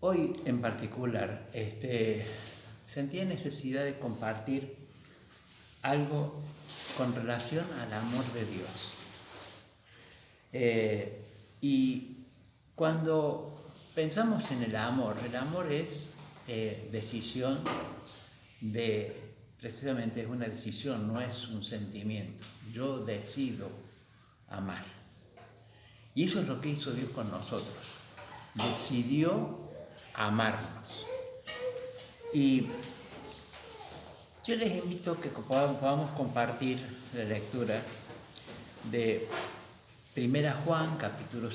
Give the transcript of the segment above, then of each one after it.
Hoy en particular sentía necesidad de compartir algo con relación al amor de Dios. Y cuando pensamos en el amor es decisión precisamente es una decisión, no es un sentimiento. Yo decido amar. Y eso es lo que hizo Dios con nosotros. Decidió amarnos. Y yo les invito a que podamos compartir la lectura de 1 Juan capítulo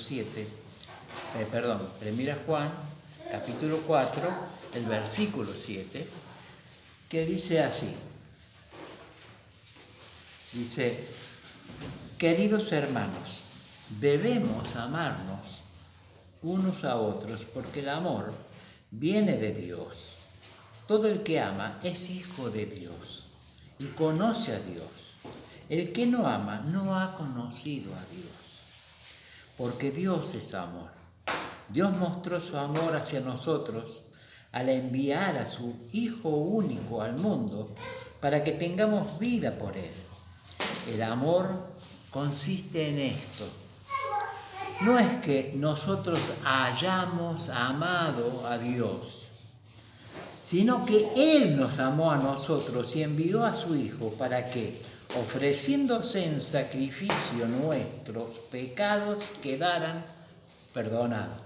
4, el versículo 7, que dice así. Dice: queridos hermanos, debemos amarnos unos a otros porque el amor viene de Dios. Todo el que ama es hijo de Dios y conoce a Dios. El que no ama no ha conocido a Dios, porque Dios es amor. Dios mostró su amor hacia nosotros al enviar a su Hijo único al mundo para que tengamos vida por Él. El amor consiste en esto. No es que nosotros hayamos amado a Dios, sino que Él nos amó a nosotros y envió a su Hijo para que, ofreciéndose en sacrificio, nuestros pecados quedaran perdonados.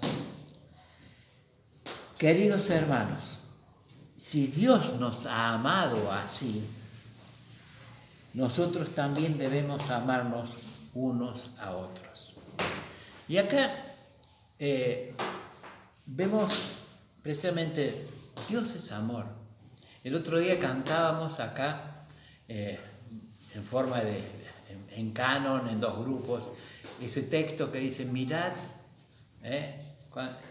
Queridos hermanos, si Dios nos ha amado así, nosotros también debemos amarnos unos a otros. Y acá vemos precisamente, Dios es amor. El otro día cantábamos acá en forma en canon, en dos grupos, ese texto que dice: mirad,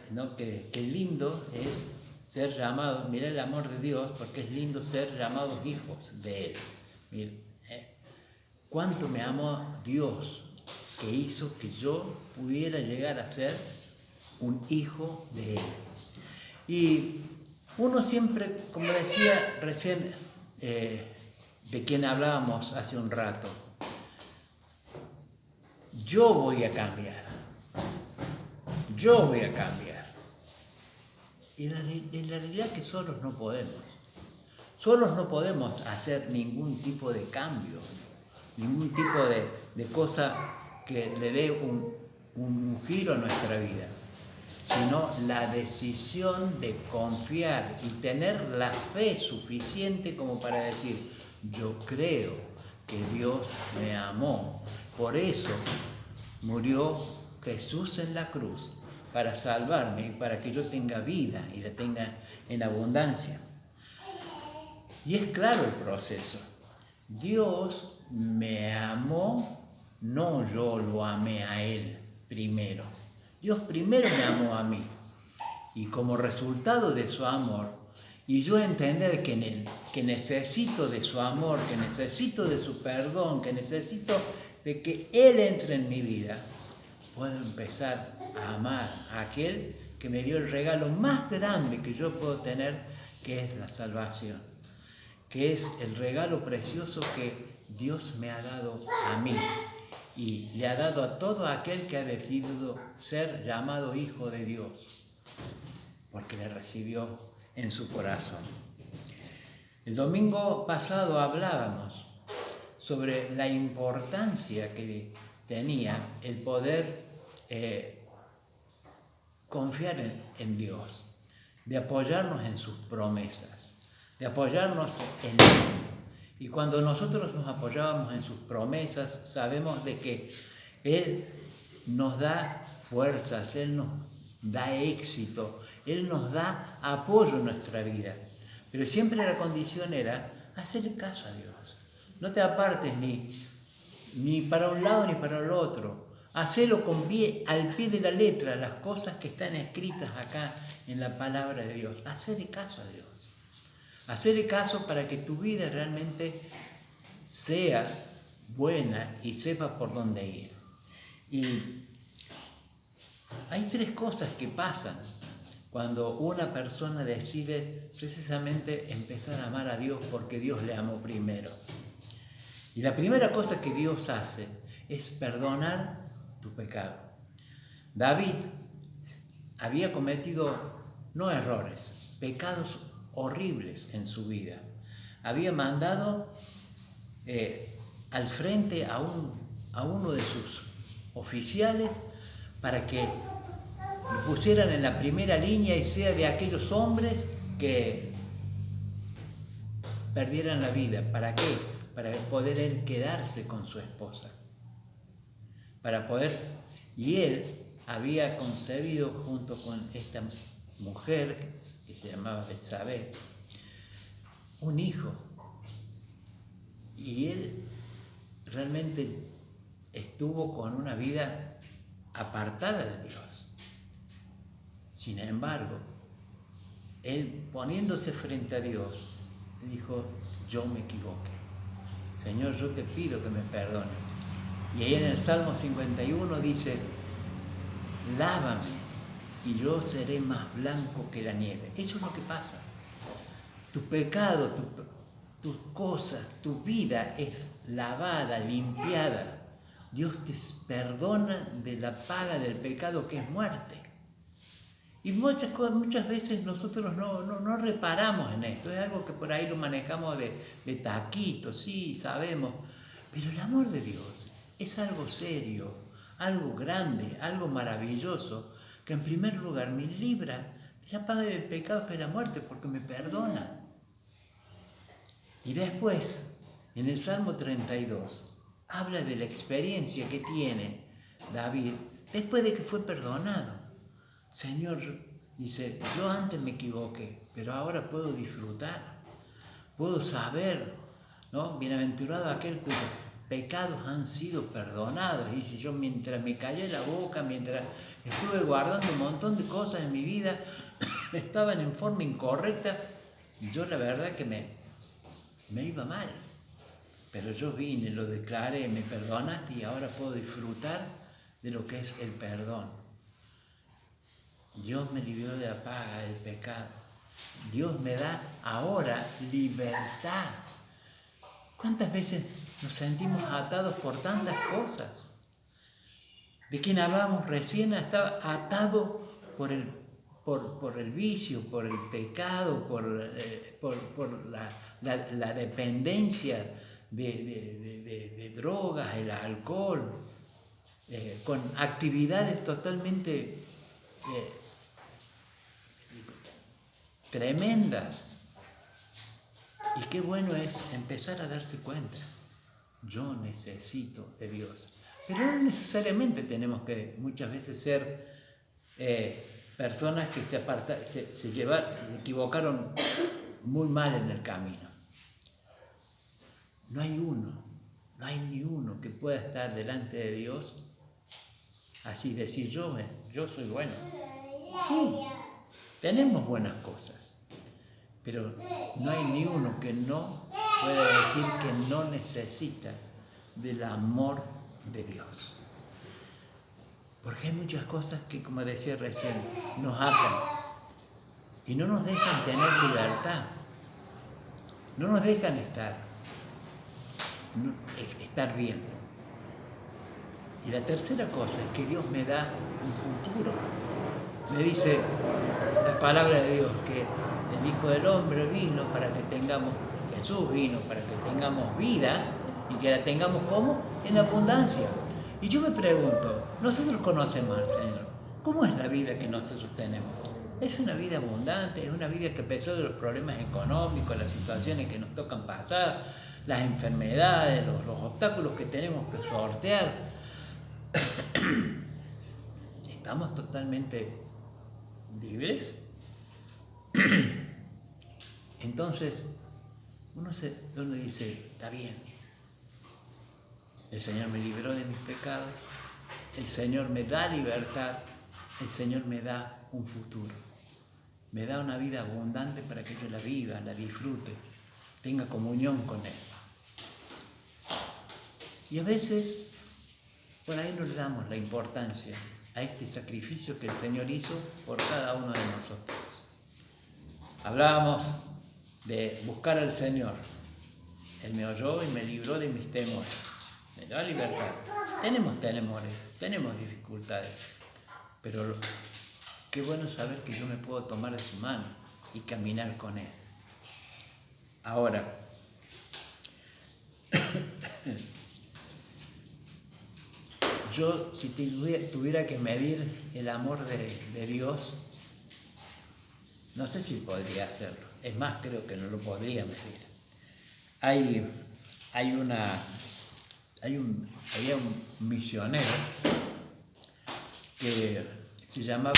¿no? que lindo es ser llamados, mirad el amor de Dios, porque es lindo ser llamados hijos de Él. Mirad, cuánto me amó Dios, que hizo que yo pudiera llegar a ser un hijo de Él. Y uno siempre, como decía recién, de quien hablábamos hace un rato, yo voy a cambiar. Y la realidad es que solos no podemos hacer ningún tipo de cambio, ningún tipo de cosa que le dé un giro a nuestra vida, sino la decisión de confiar y tener la fe suficiente como para decir: yo creo que Dios me amó, por eso murió Jesús en la cruz, para salvarme y para que yo tenga vida y la tenga en abundancia. Y es claro el proceso. Dios me amó, no yo lo amé a Él primero. Dios primero me amó a mí. Y como resultado de su amor, y yo entender que necesito de su amor, que necesito de su perdón, que necesito de que Él entre en mi vida, puedo empezar a amar a aquel que me dio el regalo más grande que yo puedo tener, que es la salvación, que es el regalo precioso que Dios me ha dado a mí y le ha dado a todo aquel que ha decidido ser llamado hijo de Dios, porque le recibió en su corazón. El domingo pasado hablábamos sobre la importancia que tenía el poder confiar en Dios, de apoyarnos en sus promesas, de apoyarnos en Él. Y cuando nosotros nos apoyábamos en sus promesas, sabemos de que Él nos da fuerzas, Él nos da éxito, Él nos da apoyo en nuestra vida. Pero siempre la condición era hacerle caso a Dios. No te apartes ni para un lado ni para el otro. Hacelo al pie de la letra, las cosas que están escritas acá en la palabra de Dios. Hacerle caso a Dios. Hacerle caso para que tu vida realmente sea buena y sepa por dónde ir. Y hay tres cosas que pasan cuando una persona decide precisamente empezar a amar a Dios porque Dios le amó primero. Y la primera cosa que Dios hace es perdonar tu pecado. David había cometido no errores, pecados horribles en su vida. Había mandado al frente a uno de sus oficiales para que lo pusieran en la primera línea y sea de aquellos hombres que perdieran la vida. ¿Para qué? Para poder él quedarse con su esposa. Y él había concebido junto con esta mujer que se llamaba Betsabé un hijo. Y él realmente estuvo con una vida apartada de Dios. Sin embargo, él poniéndose frente a Dios, dijo: yo me equivoqué. Señor, yo te pido que me perdones. Y ahí en el Salmo 51 dice: lávame y yo seré más blanco que la nieve. Eso es lo que pasa. Tu pecado, tus cosas, tu vida es lavada, limpiada. Dios te perdona de la paga del pecado, que es muerte. Y muchas veces nosotros no reparamos en esto. Es algo que por ahí lo manejamos de taquito, sí, sabemos. Pero el amor de Dios es algo serio, algo grande, algo maravilloso, que en primer lugar me libra de la paga del pecado, que es la muerte, porque me perdona. Y después, en el Salmo 32, habla de la experiencia que tiene David después de que fue perdonado. Señor, dice, yo antes me equivoqué, pero ahora puedo disfrutar, puedo saber, ¿no? Bienaventurado aquel cuyos pecados han sido perdonados. Dice, yo mientras me callé la boca, mientras estuve guardando un montón de cosas en mi vida, estaban en forma incorrecta, y yo la verdad que me iba mal. Pero yo vine, lo declaré, me perdonaste y ahora puedo disfrutar de lo que es el perdón. Dios me libró de la paga del pecado. Dios me da ahora libertad. ¿Cuántas veces nos sentimos atados por tantas cosas? De quien hablábamos recién estaba atado por el vicio, por el pecado, por la dependencia de drogas, el alcohol, con actividades totalmente tremendas. Y qué bueno es empezar a darse cuenta: yo necesito de Dios. Pero no necesariamente tenemos que muchas veces ser personas que se equivocaron muy mal en el camino. No hay ni uno que pueda estar delante de Dios así, decir yo soy bueno. Sí, tenemos buenas cosas, pero no hay ni uno que no pueda decir que no necesita del amor de Dios. Porque hay muchas cosas que, como decía recién, nos atan y no nos dejan tener libertad, no nos dejan estar bien. Y la tercera cosa es que Dios me da un futuro. Me dice la palabra de Dios que el Hijo del Hombre vino para que tengamos, Jesús vino para que tengamos vida y que la tengamos como en abundancia. Y yo me pregunto, nosotros conocemos al Señor, ¿cómo es la vida que nosotros tenemos? Es una vida abundante, es una vida que a pesar de los problemas económicos, las situaciones que nos tocan pasar, las enfermedades, los obstáculos que tenemos que sortear, ¿estamos totalmente libres? Entonces, uno dice, está bien, el Señor me libró de mis pecados, el Señor me da libertad, el Señor me da un futuro, me da una vida abundante para que yo la viva, la disfrute, tenga comunión con Él. Y a veces, por ahí no le damos la importancia a este sacrificio que el Señor hizo por cada uno de nosotros. hablábamos de buscar al Señor. Él me oyó y me libró de mis temores. Me dio libertad. Tenemos temores, tenemos dificultades, pero qué bueno saber que yo me puedo tomar de su mano y caminar con Él. Ahora, yo si tuviera que medir el amor de Dios, no sé si podría hacerlo. Es más, creo que no lo podría medir. Había un misionero que se llamaba,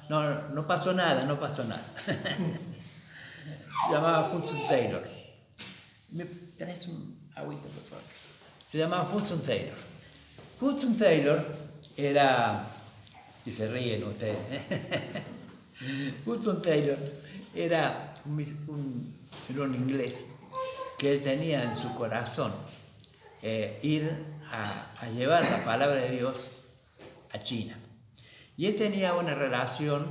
no pasó nada. Se llamaba Hudson Taylor. ¿Me traes un agüita, por favor? Se llamaba Hudson Taylor. Hudson Taylor era, y se ríen ustedes, Hudson Taylor era un inglés que él tenía en su corazón ir a llevar la palabra de Dios a China. Y él tenía una relación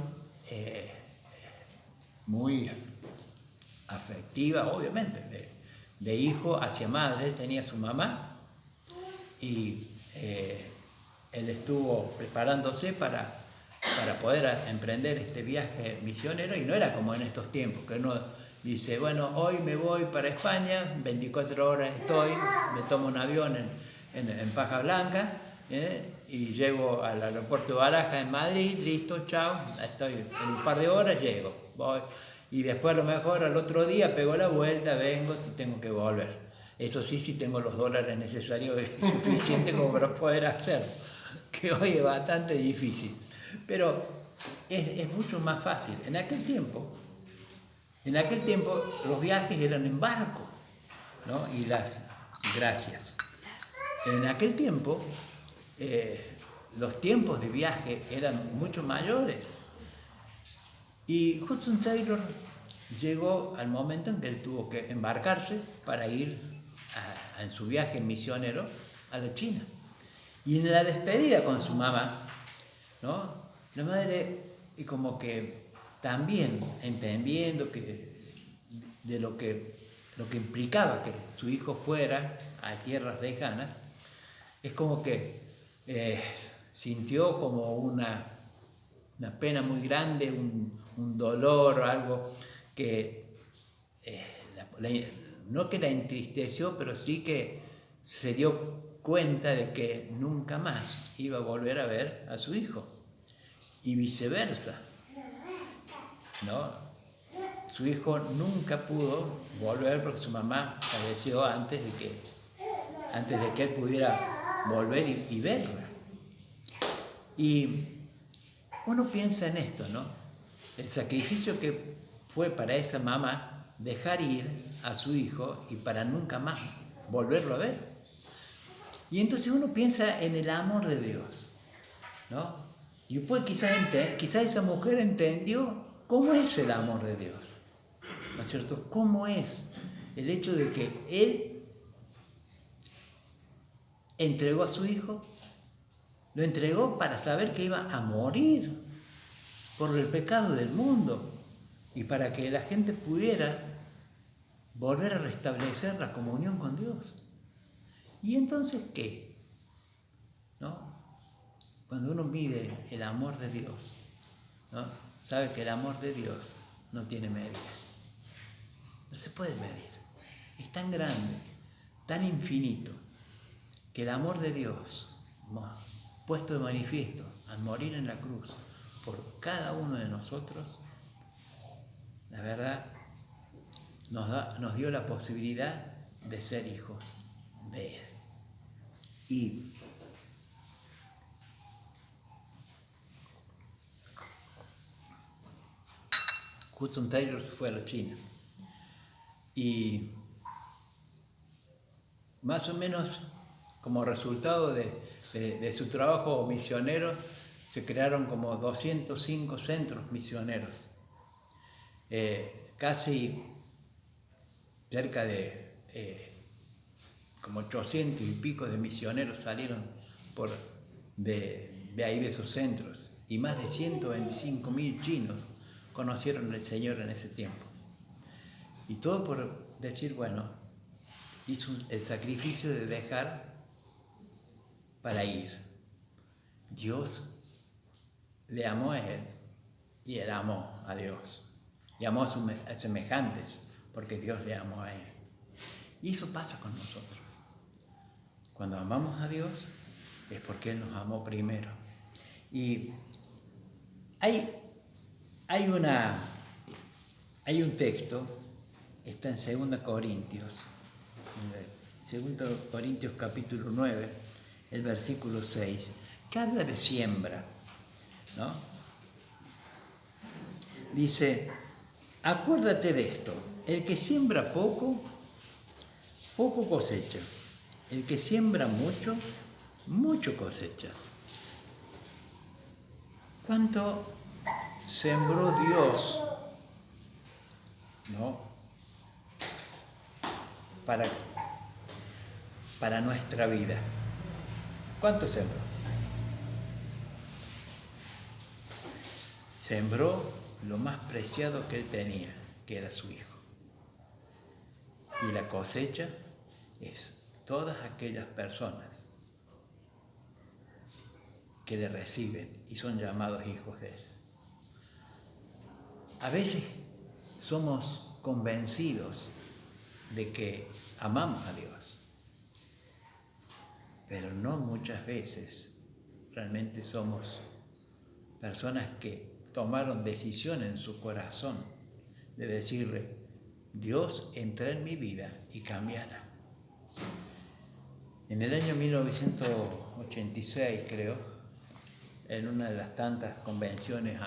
muy afectiva, obviamente, de hijo hacia madre. Él tenía su mamá y él estuvo preparándose para poder emprender este viaje misionero, y no era como en estos tiempos, que uno dice, bueno, hoy me voy para España, 24 horas estoy, me tomo un avión en Paja Blanca, y llego al aeropuerto de Barajas en Madrid, listo, chao, estoy en un par de horas, llego, voy, y después a lo mejor al otro día pego la vuelta, vengo si tengo que volver. Eso sí, si tengo los dólares necesarios suficientes como para poder hacerlo, que hoy es bastante difícil. Pero es mucho más fácil. En aquel tiempo los viajes eran en barco, ¿no? Y gracias. En aquel tiempo los tiempos de viaje eran mucho mayores. Y Hudson Taylor llegó al momento en que él tuvo que embarcarse para ir en su viaje misionero a la China. Y en la despedida con su mamá, ¿no? La madre, y como que también entendiendo de lo que implicaba que su hijo fuera a tierras lejanas, es como que sintió como una pena muy grande, un dolor o algo que no que la entristeció, pero sí que se dio cuenta de que nunca más iba a volver a ver a su hijo, y viceversa, ¿no? Su hijo nunca pudo volver porque su mamá falleció antes de que él pudiera volver y verla. Y uno piensa en esto, ¿no? El sacrificio que fue para esa mamá dejar ir a su hijo y para nunca más volverlo a ver. Y entonces uno piensa en el amor de Dios, ¿no? Y pues quizás esa mujer entendió cómo es el amor de Dios, ¿no es cierto? ¿Cómo es el hecho de que Él entregó a su hijo? Lo entregó para saber que iba a morir por el pecado del mundo y para que la gente pudiera volver a restablecer la comunión con Dios. ¿Y entonces qué? ¿No? Cuando uno mide el amor de Dios, ¿no? Sabe que el amor de Dios no tiene medida. No se puede medir. Es tan grande, tan infinito, que el amor de Dios, puesto de manifiesto al morir en la cruz por cada uno de nosotros, la verdad, nos dio la posibilidad de ser hijos de Él. Y Hudson Taylor se fue a la China. Y más o menos como resultado de su trabajo misionero, se crearon como 205 centros misioneros. Casi cerca de como 800 y pico de misioneros salieron de ahí, de esos centros. y más de 125.000 chinos conocieron al Señor en ese tiempo. Y todo por decir, bueno, hizo el sacrificio de dejar para ir. Dios le amó a él y él amó a Dios. Y amó a semejantes porque Dios le amó a él. Y eso pasa con nosotros. Cuando amamos a Dios es porque Él nos amó primero. Y hay un texto, está en 2 Corintios, 2 Corintios capítulo 9, el versículo 6, que habla de siembra, ¿no? Dice, acuérdate de esto, el que siembra poco, poco cosecha. El que siembra mucho, mucho cosecha. ¿Cuánto sembró Dios, ¿no? Para nuestra vida? ¿Cuánto sembró? Sembró lo más preciado que Él tenía, que era su Hijo. Y la cosecha es todas aquellas personas que le reciben y son llamados hijos de Él. A veces somos convencidos de que amamos a Dios, pero no muchas veces realmente somos personas que tomaron decisión en su corazón de decirle, Dios, entra en mi vida y cámbiala. En el año 1986, creo, en una de las tantas convenciones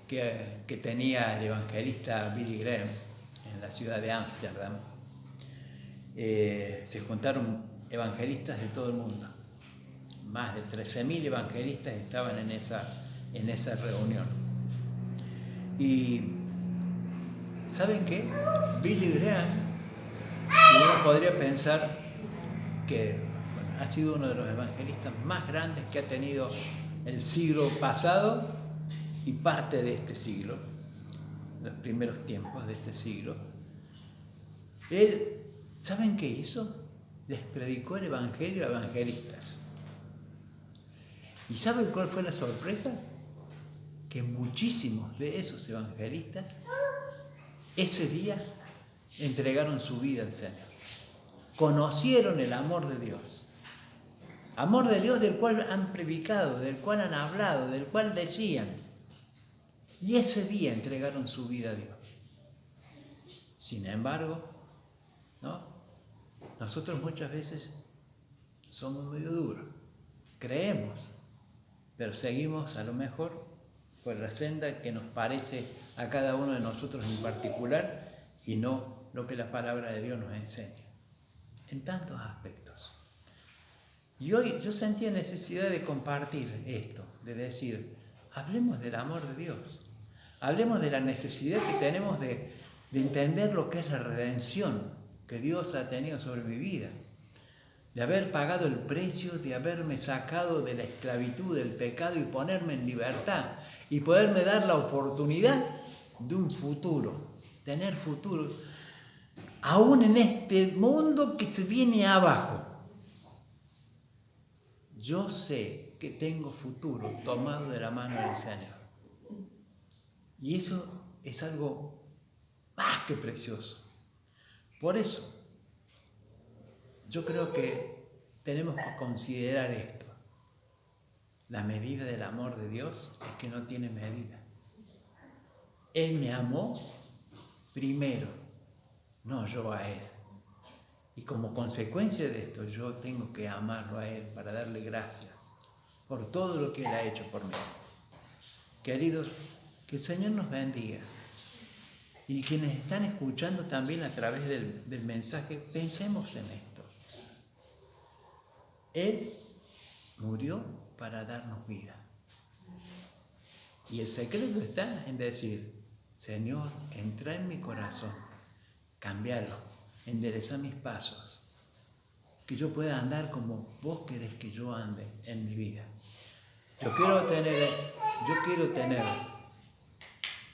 que tenía el evangelista Billy Graham en la ciudad de Ámsterdam, se juntaron evangelistas de todo el mundo. Más de 13.000 evangelistas estaban en esa reunión. Y ¿saben qué? Billy Graham, uno podría pensar que ha sido uno de los evangelistas más grandes que ha tenido el siglo pasado y parte de este siglo, los primeros tiempos de este siglo. Él, ¿saben qué hizo? Les predicó el evangelio a evangelistas. ¿Y saben cuál fue la sorpresa? Que muchísimos de esos evangelistas ese día entregaron su vida al Señor. Conocieron el amor de Dios. Amor de Dios del cual han predicado, del cual han hablado, del cual decían. Y ese día entregaron su vida a Dios. Sin embargo, ¿no? Nosotros muchas veces somos medio duros. Creemos, pero seguimos a lo mejor por la senda que nos parece a cada uno de nosotros en particular y no lo que la palabra de Dios nos enseña. En tantos aspectos. Y hoy yo sentía necesidad de compartir esto, de decir, hablemos del amor de Dios, hablemos de la necesidad que tenemos de entender lo que es la redención que Dios ha tenido sobre mi vida, de haber pagado el precio, de haberme sacado de la esclavitud, del pecado y ponerme en libertad y poderme dar la oportunidad de un futuro, tener futuro, aún en este mundo que se viene abajo. Yo sé que tengo futuro tomado de la mano del Señor. Y eso es algo más que precioso. Por eso, yo creo que tenemos que considerar esto. La medida del amor de Dios es que no tiene medida. Él me amó primero, no yo a Él. Y como consecuencia de esto, yo tengo que amarlo a Él para darle gracias por todo lo que Él ha hecho por mí. Queridos, que el Señor nos bendiga. Y quienes están escuchando también a través del mensaje, pensemos en esto. Él murió para darnos vida. Y el secreto está en decir, Señor, entra en mi corazón, cámbialo, endereza mis pasos, que yo pueda andar como vos querés que yo ande en mi vida. Yo quiero tener yo quiero tener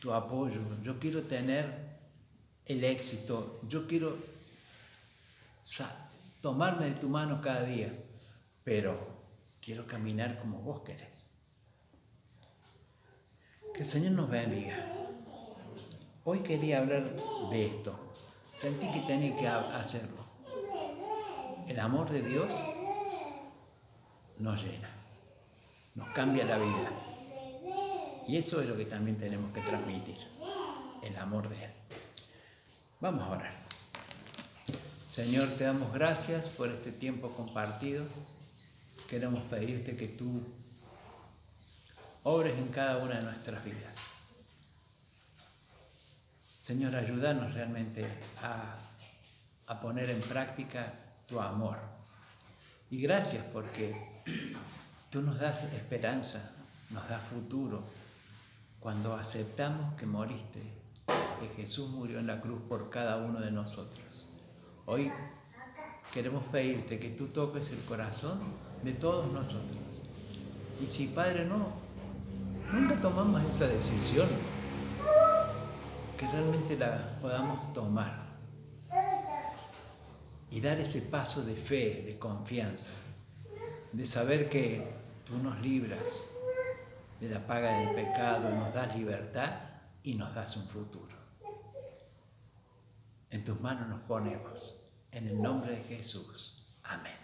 tu apoyo, yo quiero tener el éxito, yo quiero tomarme de tu mano cada día, pero quiero caminar como vos querés. Que el Señor nos bendiga. Hoy quería hablar de esto. Sentí que tenía que hacerlo. El amor de Dios nos llena, nos cambia la vida. Y eso es lo que también tenemos que transmitir, el amor de Él. Vamos a orar. Señor, te damos gracias por este tiempo compartido. Queremos pedirte que tú obres en cada una de nuestras vidas. Señor, ayúdanos realmente a poner en práctica tu amor. Y gracias porque tú nos das esperanza, nos das futuro, cuando aceptamos que moriste, que Jesús murió en la cruz por cada uno de nosotros. Hoy queremos pedirte que tú toques el corazón de todos nosotros. Y si, Padre, nunca tomamos esa decisión, que realmente la podamos tomar y dar ese paso de fe, de confianza, de saber que tú nos libras de la paga del pecado, nos das libertad y nos das un futuro. En tus manos nos ponemos, en el nombre de Jesús. Amén.